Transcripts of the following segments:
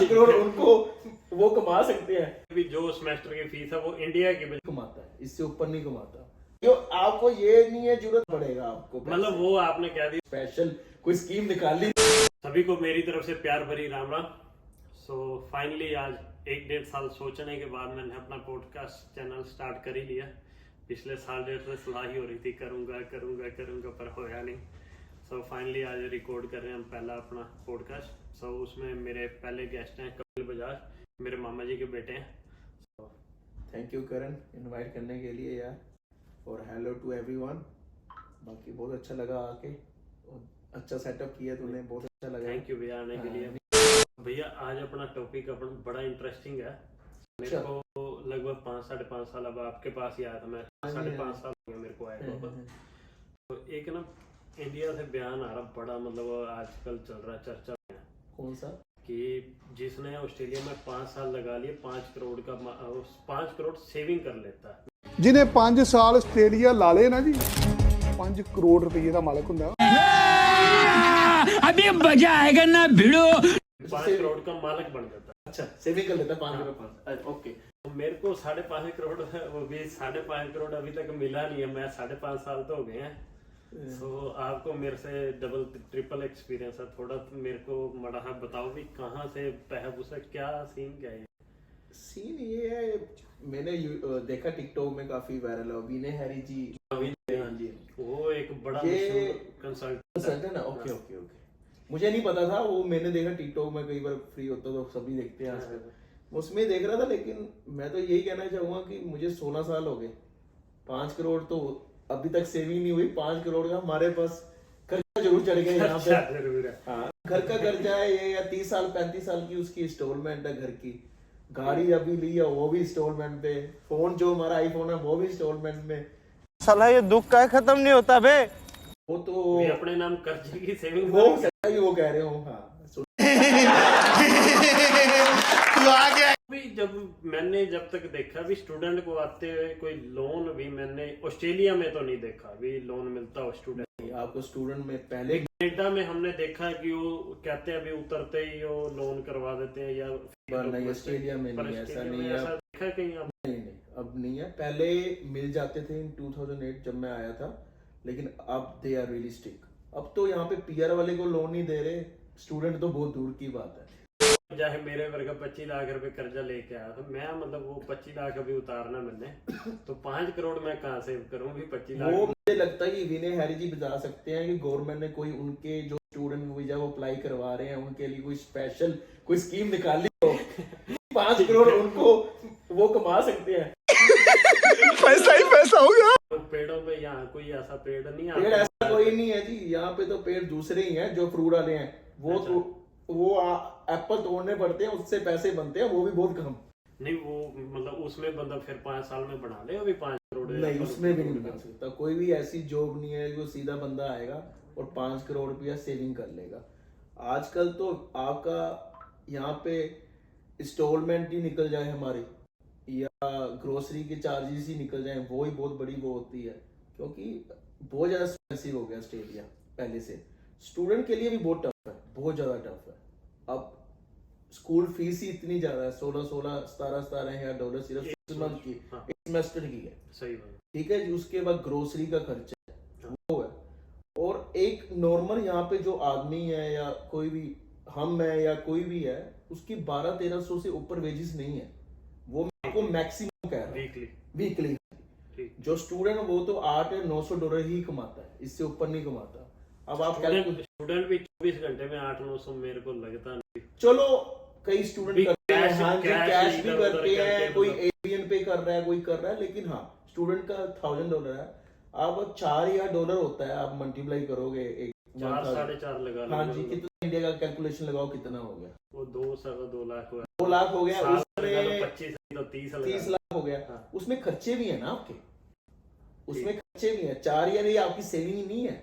करोड़ उनको वो कमा सकते हैं। भी जो सेमेस्टर की फीस है वो इंडिया की कमाता है, इससे ऊपर नहीं कमाता। जो आपको ये नहीं है जरूरत पड़ेगा आपको, मतलब वो आपने क्या दी स्पेशल कोई स्कीम निकाली। सभी को मेरी तरफ से प्यार भरी राम राम। सो फाइनली आज 1-1.5 साल सोचने के बाद मैंने अपना पॉडकास्ट चैनल स्टार्ट कर ही लिया। पिछले साल 1.5 से सलाह ही हो रही थी करूंगा करूंगा करूंगा पर होया नहीं। सो फाइनली आज रिकॉर्ड कर रहे हैं हम पहला अपना पॉडकास्ट। सो उसमें मेरे पहले गेस्ट हैं कपिल बजाज, मेरे मामा जी के बेटे हैं। थैंक यू करण इनवाइट करने के लिए यार, और हेलो टू एवरीवन। बाकी बहुत अच्छा लगा आके, और अच्छा सेटअप किया तूने, बहुत अच्छा लगा। थैंक यू भैया आने के लिए। भैया आज अपना टॉपिक अपन बड़ा इंटरेस्टिंग है। मेरे को लगभग 5-5.5 साल अब आपके पास ही आया था, मैं 5.5 साल हो गया मेरे को आया था। तो एक ना इंडिया से बयान आ रहा बड़ा, मतलब आजकल चल रहा चर्चा में। कौन सा? कि जिसने ऑस्ट्रेलिया में 5 साल लगा लिए 5 करोड़ का 5 करोड़ सेविंग कर लेता है। जिन्हें 5 साल आस्ट्रेलिया ला ले ना जी 5 करोड़ रुपए का मालिक हुंदा। अभी मजा आएगा ना भिड़ो। 5 करोड़ का मालिक बन जाता है। अच्छा, सेविंग कर लेता है 5 करोड़। ओके, तो मेरे को 5.5 करोड़, वो भी 5.5 करोड़ अभी तक मिला नहीं है। मैं 5.5 साल तो हो गए हैं। तो आपको मेरे से डबल ट्रिपल एक्सपीरियंस है। थोड़ा मेरे को मड़ा बताओ भी कहाँ से पैसा क्या सीन क्या है? सीन ये है, मैंने देखा टिकटॉक में काफी वायरल है विनय हैरी जी। हाँ जी, वो एक बड़ा कंसल्टेंट है ना। ओके ओके ओके, मुझे नहीं पता था वो, मैंने देखा टिकटॉक में, कई बार फ्री होता तो सभी देखते हैं आजकल, उसमें देख रहा था। लेकिन मैं तो यही कहना चाहूंगा कि मुझे 16 साल हो गए, 5 करोड़ तो अभी तक सेविंग नहीं हुई। 5 करोड़ का हमारे पास कर्जा जरूर चढ़ गया यहाँ पे। हाँ, घर का कर्जा है ये, या 30 साल 35 साल की उसकी इंस्टॉलमेंट है घर की। गाड़ी अभी ली है वो भी इंस्टॉलमेंट पे। फोन जो हमारा आईफोन है वो भी इंस्टॉलमेंट में। साला ये दुख का खत्म नहीं होता बे। वो तो अपने नाम कर्जे की सेविंग वो सही वो कह रहे हो। हाँ तू आ गया। भी जब तक देखा भी स्टूडेंट को आते हुए कोई लोन भी मैंने ऑस्ट्रेलिया में तो नहीं देखा भी लोन मिलता हो स्टूडेंट। आपको स्टूडेंट में पहले कनाडा में हमने देखा है कि वो कहते हैं अभी उतरते ही वो लोन करवा देते हैं, या नहीं, ऑस्ट्रेलिया में नहीं, ऐसा नहीं है। ऐसा देखा कहीं आप? नहीं, अब नहीं है। पहले मिल जाते थे इन 2008 जब मैं आया था, लेकिन अब दे आर रियलिस्टिक। अब तो यहाँ पे पीआर वाले को लोन नहीं दे रहे, स्टूडेंट तो बहुत दूर की बात है। चाहे मेरे वर्ग 25 लाख रुपए कर्जा लेके आया तो मैं, मतलब वो 25 लाख अभी उतारना मैंने, तो 5 करोड़ मैं कहाँ सेव करूँ भी 25 लाख? वो मुझे लगता है कि विनय हैरी जी बता सकते हैं कि गवर्नमेंट ने कोई उनके जो स्टूडेंट वीजा वो अप्लाई करवा रहे हैं उनके लिए कोई स्पेशल कोई स्कीम निकाली हो। 5 करोड़ उनको वो कमा सकते हैं। पैसा ही पैसा होगा। तो पेड़ों पे यहाँ कोई ऐसा पेड़ नहीं पेड़ ऐसा कोई नहीं है जी, यहाँ पे तो पेड़ दूसरे ही हैं जो फ्रूट वाले हैं। वो एप्पल तोड़ने पड़ते हैं, उससे पैसे बनते हैं, वो भी बहुत कम। नहीं वो मतलब उसमें बंदा फिर 5 साल में बना ले अभी 5 करोड़? नहीं, उसमें भी नहीं बन सकता। कोई भी ऐसी जॉब नहीं है जो सीधा बंदा आएगा और 5 करोड़ रुपया सेविंग कर लेगा। आजकल तो आपका यहाँ पे इंस्टॉलमेंट ही निकल जाए हमारी, या ग्रोसरी के चार्जेस ही निकल जाए, वो ही बहुत बड़ी वो होती है। क्योंकि बहुत ज्यादा एक्सपेंसिव हो गया ऑस्ट्रेलिया पहले से। स्टूडेंट के लिए भी बहुत टफ है, बहुत ज्यादा टफ है। अब स्कूल फीस ही इतनी ज्यादा है, 17,000 डॉलर सिर्फ 6 मंथ की, एक सेमेस्टर की है। सही बात, ठीक है जी। उसके बाद ग्रोसरी का खर्चा है, वो है। और एक नॉर्मल यहाँ पे जो आदमी है या कोई भी हम है या कोई भी है, उसकी 1200-1300 से ऊपर वेजेस नहीं है। वो आपको मैक्सिमम कह रहा है वीकली। जो स्टूडेंट वो तो 800-900 डॉलर ही कमाता है, इससे ऊपर नहीं कमाता। अब आप स्टूडेंट भी 24 घंटे में 800-900 मेरे को लगता नहीं। चलो कई स्टूडेंट करते हैं, हाँ जी, कैश भी करते हैं, कोई एवीएन पे कर रहा है, कोई कर रहा है। लेकिन हाँ, स्टूडेंट का $1000 है। अब $4 होता है, आप मल्टीप्लाई करोगे 4-4.5 लगा लो। हाँ जी, कितना इंडिया का कैलकुलेशन लगाओ, कितना हो गया? वो 2 लाख हुआ। 2 लाख हो गया। उसमें 25 तो 30 लाख हो गया। उसमें खर्चे भी है ना आपके, उसमें खर्चे भी है। 4 ईयर ये आपकी सेविंग नहीं है,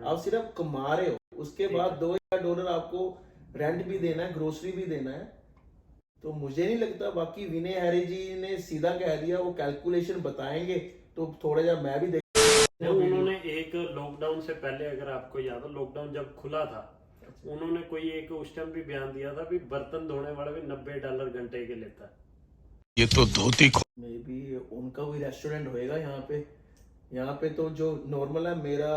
आप सिर्फ कमा रहे हो। उसके बाद $2000 आपको रेंट भी देना है, ग्रोसरी भी देना है। तो मुझे नहीं लगता। बाकी विनय हैरी जी ने सीधा कह दिया, वो कैलकुलेशन बताएंगे तो थोड़ा जा मैं भी देख। उन्होंने एक लॉकडाउन से पहले, अगर आपको याद हो, लॉकडाउन जब खुला था उन्होंने कोई एक उस टाइम भी बयान दिया था भी बर्तन धोने वाला भी $90 घंटे के लेता है। ये तो धोती मे बी उनका कोई रेस्टोरेंट होएगा यहाँ पे तो जो नॉर्मल है, मेरा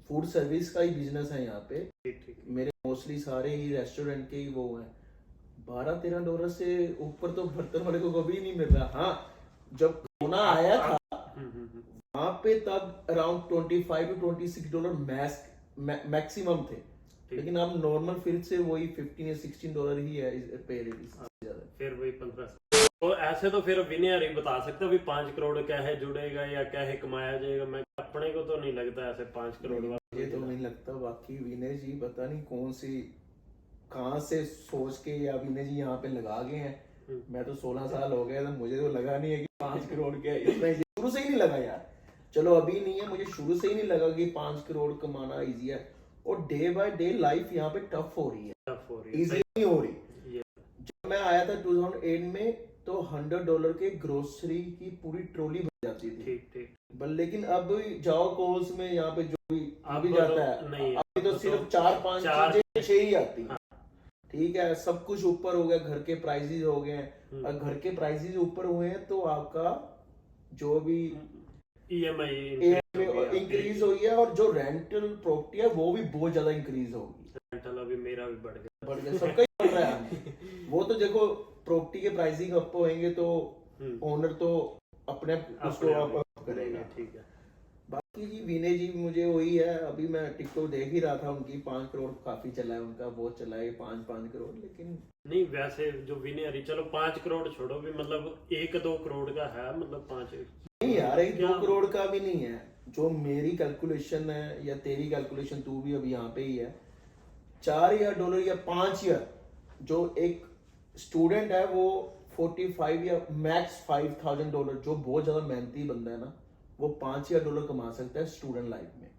फूड सर्विस का ही बिजनेस है यहाँ पे। ठीक ठीक। मेरे मोस्टली सारे ही रेस्टोरेंट के ही वो हैं। $12-13 से ऊपर तो बर्तन वाले को कभी नहीं मिल रहा। हाँ, जब कोरोना आया था वहां पे तब अराउंड $25 to $26 मैक्सिमम थे, लेकिन अब नॉर्मल फिर से वही $15 या $16 ही है पे रेट। फिर वही 15। तो ऐसे तो फिर विनय ही बता सकता भी 5 करोड़ क्या है जुड़ेगा या क्या है कमाया जाएगा। मैं अपने को तो नहीं लगता ऐसे 5 करोड़ ये तो नहीं लगता। बाकी विनय जी पता नहीं कहाँ से सोच के या विनय जी यहाँ पे लगा गए हैं। मैं तो 16 साल हो गए, तो मुझे तो लगा नहीं है कि 5 करोड़ क्या है। इतना शुरू से ही नहीं लगा यार। चलो अभी नहीं है, मुझे शुरू से ही नहीं लगा कि 5 करोड़ कमाना इजी है। और डे बाय डे लाइफ यहाँ पे टफ हो रही है, इजी नहीं हो रही। जब मैं आया था 2008 में तो $100 के ग्रोसरी की पूरी ट्रॉली भर जाती थी। ठीक ठीक। लेकिन अब जाओ कोल्स में यहाँ पे जो भी आ भी अब जाता तो है, नहीं है। अभी तो सिर्फ 4-5 चीजें 6 ही आती है। ठीक है, सब कुछ ऊपर हो गया, घर के प्राइसेस हो गए हैं। और घर के प्राइसेस ऊपर हुए हैं तो आपका जो भी EMI इंक्रीज हुई है, और जो रेंटल प्रॉपर्टी है वो भी बहुत ज्यादा इंक्रीज होगी। रेंटल अभी मेरा भी बढ़ गया, सबका ही बढ़ रहा है। वो तो देखो प्रॉपर्टी के प्राइसिंग अप होंगे तो ओनर तो अपने उसको अप करेगा। ठीक है। बाकी जी विनय जी मुझे वही है, अभी मैं टिकटॉक देख ही रहा था उनकी, 5 करोड़ काफी चला है उनका, बहुत चला है 5 करोड़। लेकिन नहीं वैसे जो विनय चलो 5 करोड़ छोड़ो भी, मतलब 1-2 करोड़ का है, मतलब 5 नहीं यार, 1-2 करोड़ का भी नहीं है। जो मेरी कैलकुलेशन है या तेरी कैलकुलेशन, तू भी अभी यहाँ पे ही है, $4 या $5, जो एक स्टूडेंट है वो 45 या मैक्स $5,000, जो बहुत ज्यादा मेहनती बंदा है ना, वो $5 कमा सकता है स्टूडेंट लाइफ में।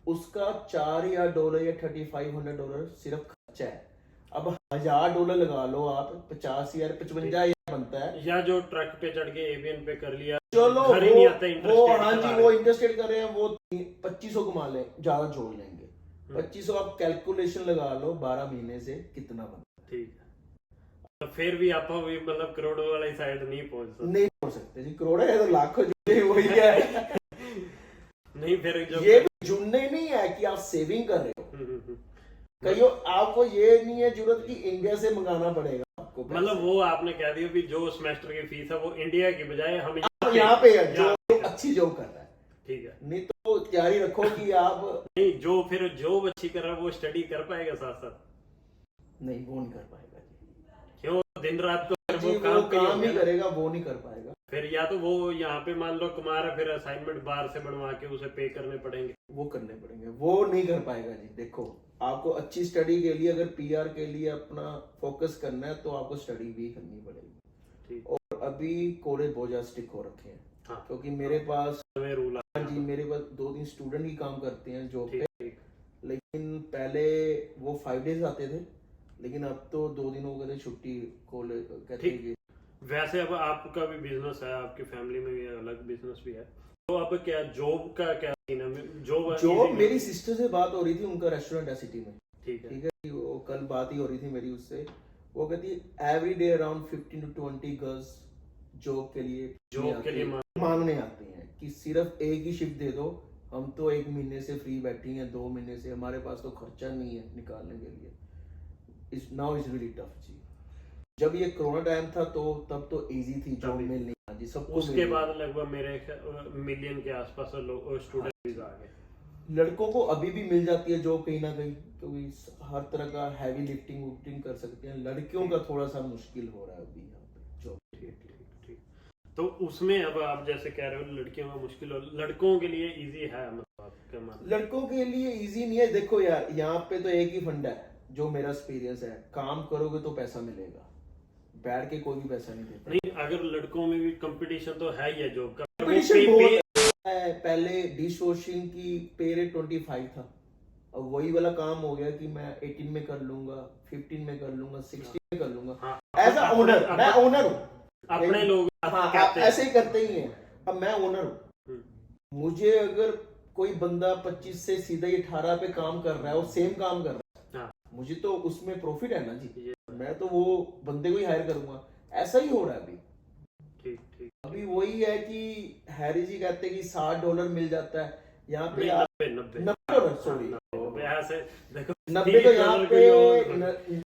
उसका $4 या $3,500 सिर्फ खर्चा है। अब $1,000 लगा लो आप, 50,000-55,000 बनता है। या जो ट्रक पे चढ़ के एवियन पे कर लिया, चलो घर ही नहीं आता, वो हाँ जी वो इंटरेस्टेड कर रहे हैं, वो 2500 कमा ले, ज्यादा जोड़ लेंगे। 2500 आप कैलकुलेशन लगा लो 12 महीने से कितना बनता। ठीक है, तो फिर भी आप भी मतलब करोड़ों वाली साइड नहीं पहुंच सकते जी। करोड़ है तो लाखों जुड़े वही है। नहीं फिर जो ये भी जुड़ने नहीं है कि आप सेविंग कर रहे हो। कहीं आपको ये नहीं है जरूरत कि इंडिया से मंगाना पड़ेगा आपको, मतलब वो आपने कह दिया भी जो सेमेस्टर की फीस है वो इंडिया की बजाय हम यहाँ पे है जो अच्छी जॉब कर रहा है। ठीक है, नहीं तो तैयारी रखो कि आप नहीं जो फिर जॉब अच्छी कर रहा है वो स्टडी कर पाएगा साथ साथ? नहीं, वो नहीं कर पाएगा जी। क्यों? दिन रात को जी वो काम ही करेगा, वो नहीं कर पाएगा। फिर या तो वो यहाँ पे मान लो कमा रहा, फिर असाइनमेंट बाहर से बनवा के उसे पे करने पड़ेंगे, वो करने पड़ेंगे, वो नहीं कर पाएगा जी। देखो आपको अच्छी स्टडी के लिए अगर PR के लिए अपना फोकस करना है तो आपको स्टडी भी करनी पड़ेगी। ठीक। और अभी कॉलेज बहुत ज्यादा स्ट्रिक्ट हो रखे हैं। हाँ। क्योंकि मेरे पास रूल जी मेरे पास 2-3 स्टूडेंट ही काम करते हैं जॉब पे। ठीक। लेकिन पहले वो 5 डेज आते थे, लेकिन अब तो 2 दिन हो गए थे छुट्टी कॉलेज कहते हैं। वैसे अब आपका भी बिजनेस है, आपकी फैमिली में भी अलग बिजनेस भी है, तो अब क्या जॉब का क्या सीन है? जॉब मेरी सिस्टर से बात हो रही थी, उनका रेस्टोरेंट है सिटी में। ठीक है। ठीक है, वो कल बात ही हो रही थी मेरी उससे। वो कहती है every day around 15 to 20 girls job के लिए मांगने आती हैं कि सिर्फ एक ही शिफ्ट दे दो, हम तो 1 महीने से फ्री बैठी हैं, 2 महीने से, हमारे पास तो खर्चा नहीं है निकालने के लिए। नाउ इज रियली टफ जी। जब ये कोरोना टाइम था तो तब तो इजी थी जॉब मिलनी जी सबको। उसके बाद लगभग मेरे मिलियन के आसपास लोग स्टूडेंट आ गए। लड़कों को अभी भी मिल जाती है जॉब कहीं ना कहीं, क्योंकि हर तरह का हैवी लिफ्टिंग कर सकते हैं। लड़कियों का थोड़ा सा मुश्किल हो रहा है अभी यहाँ पे जॉब। ठीक। तो उसमें अब आप जैसे कह रहे हो लड़कियों का मुश्किल हो, लड़कों के लिए इजी है? मतलब आपका मानना? लड़कों के लिए इजी नहीं है। देखो यार यहाँ पे तो एक ही फंडा है, जो मेरा एक्सपीरियंस है, काम करोगे तो पैसा मिलेगा, बैठ के कोई भी पैसा नहीं देता। नहीं, अगर लड़कों में भी कंपटीशन तो है ही है जॉब का। पहले डिश वॉशिंग की पे रेट 25 था, अब वही वाला काम हो गया कि मैं 18 में कर लूंगा, 15 में कर लूंगा, 16 में कर लूंगा। एज अ ओनर, मैं ओनर हूँ, अपने लोग ऐसे ही करते ही हैं। अब मैं ओनर हूँ, मुझे अगर कोई बंदा 25 से सीधा ही 18 पे काम कर रहा है और सेम काम कर रहा है, मुझे तो उसमें प्रॉफिट है ना जी, मैं तो वो बंदे को ही हायर करूंगा। ऐसा ही हो रहा है अभी। ठीक ठीक। अभी वही है कि हैरी जी कहते हैं कि $60 मिल जाता है यहाँ पे। नहीं, आप 90 $90 सॉरी, ऐसे देखो 90 तो यहाँ $30 पे कोई और-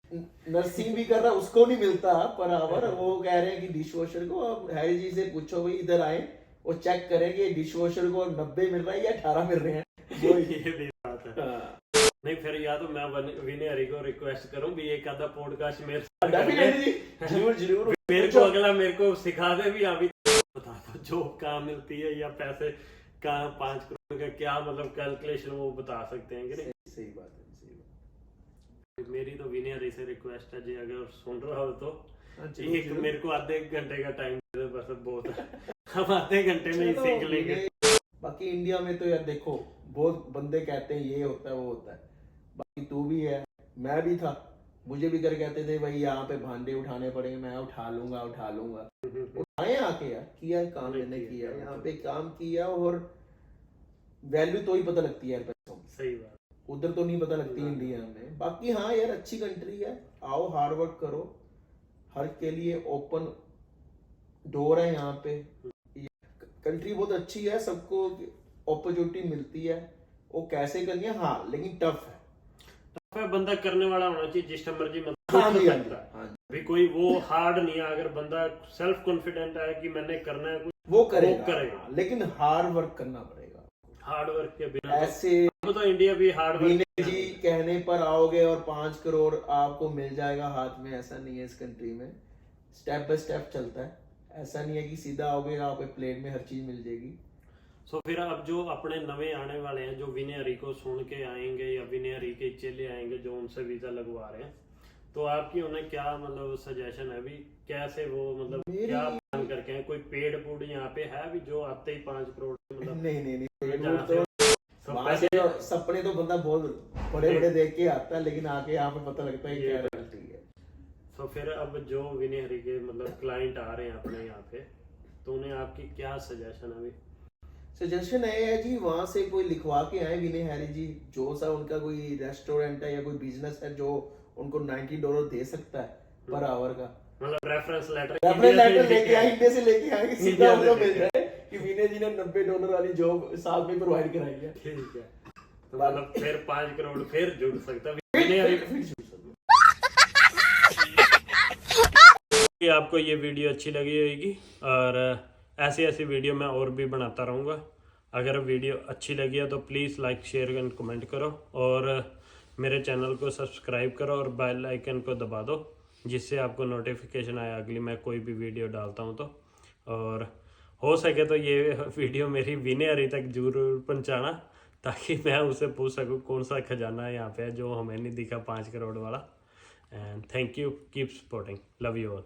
नर्सिंग भी कर रहा है उसको नहीं मिलता पर आवर। वो कह रहे हैं कि डिश वॉशर को, अब हैरी जी से पूछो भाई इधर आए, वो चेक करेंगे डिश वॉशर को 90 मिल रहा है या 18 मिल रहे हैं। ये भी बात है। हाँ। नहीं फिर या तो मैं विनय हरी को रिक्वेस्ट करूं भी एक आधा पॉडकास्ट मेरे साथ कर ले। डेफिनेटली जरूर जरूर। मेरे को अगला मेरे को सिखा दे भी अभी बता दो जॉब कहाँ मिलती है या पैसे कहाँ 5 करोड़ का क्या मतलब कैलकुलेशन वो बता सकते हैं कि नहीं। सही बात है, सही बात मेरी तो विनय हरी से रिक्वेस्ट है जी अगर सुन रहा हो तो हाँ, जरूर, एक जरूर। मेरे को आधे एक घंटे का टाइम दे दो बस बहुत है। हम आधे घंटे में ही चलो, सीख लेंगे। बाकी इंडिया में तो यार देखो बहुत बंदे कहते हैं ये होता है वो होता है। बाकी तू भी है, मैं भी था, मुझे भी कर कहते थे भाई यहाँ पे भांडे उठाने पड़ेंगे, मैं उठा लूंगा उठाए आके यार किया काम मैंने किया यहाँ पे काम किया। और वैल्यू तो ही पता लगती है यार पैसों की। सही बात। उधर तो नहीं पता लगती इंडिया में। बाकी हाँ यार अच्छी कंट्री है, आओ हार्ड वर्क करो, हर के लिए ओपन डोर है यहाँ पे। कंट्री बहुत अच्छी है, सबको अपॉर्चुनिटी मिलती है। वो कैसे करनी है हाँ, लेकिन टफ है। तो बंदा करने वाला होना चाहिए जिस मर्जी हाँ मतलब जी, कर हाँ जी, सकता है। हाँ जी। भी कोई वो हार्ड नहीं है। अगर बंदा सेल्फ कॉन्फिडेंट है कि मैंने करना है कुछ वो करेगा, करेगा। लेकिन हार्ड वर्क करना पड़ेगा। हार्ड वर्क के बिना ऐसे तो इंडिया भी हार्ड वर्क विनय जी कहने पर आओगे और 5 करोड़ आपको मिल जाएगा हाथ में, ऐसा नहीं है इस कंट्री में। स्टेप बाय स्टेप चलता है, ऐसा नहीं है कि सीधा आओगे आप एक प्लेट में हर चीज मिल जाएगी। सो फिर अब जो अपने नवे आने वाले हैं जो विनय हरी को सुन के आएंगे या विनय हरी के चेले आएंगे जो उनसे वीजा लगवा रहे हैं, तो आपकी उन्हें क्या मतलब सजेशन है भी कैसे वो मतलब क्या प्लान करके हैं? कोई पेड फूड यहाँ पे है भी जो आते ही 5 करोड़ मतलब नहीं जहाँ तो सब वहाँ से तो सपने तो बंदा बहुत बड़े बड़े देख के आता है, लेकिन आके यहाँ पे पता लगता है कि क्या रियलिटी है। तो फिर अब जो विनय हरी के मतलब क्लाइंट आ रहे हैं अपने यहाँ पे, तो उन्हें आपकी क्या सजेशन है अभी? सजेशन है जी वहां से कोई लिखवा के आए विनय हैरी जी, जो सा उनका कोई रेस्टोरेंट है या कोई बिजनेस है जो उनको $90 दे सकता है पर आवर का। मतलब रेफरेंस लेटर लेके आए, इंडिया से लेके आए कि सीधा उनको मिल जाए कि विनय जी ने $90 वाली जॉब साल में प्रोवाइड कराई है। ठीक है, तो मतलब फिर 5 करोड़ फिर जुड़ सकता है विनय हरी। कि आपको ये वीडियो अच्छी लगी होगी और ऐसी वीडियो मैं और भी बनाता रहूँगा। अगर वीडियो अच्छी लगी है तो please like share and comment करो और मेरे चैनल को सब्सक्राइब करो और बेल आइकन को दबा दो जिससे आपको नोटिफिकेशन आए अगली मैं कोई भी वीडियो डालता हूँ तो। और हो सके तो ये वीडियो मेरी विनय हरी तक जरूर पहुँचाना ताकि मैं उसे पूछ सकूँ कौन सा खजाना यहाँ पे है जो हमें नहीं दिखा 5 करोड़ वाला। And thank you, keep supporting, love you all.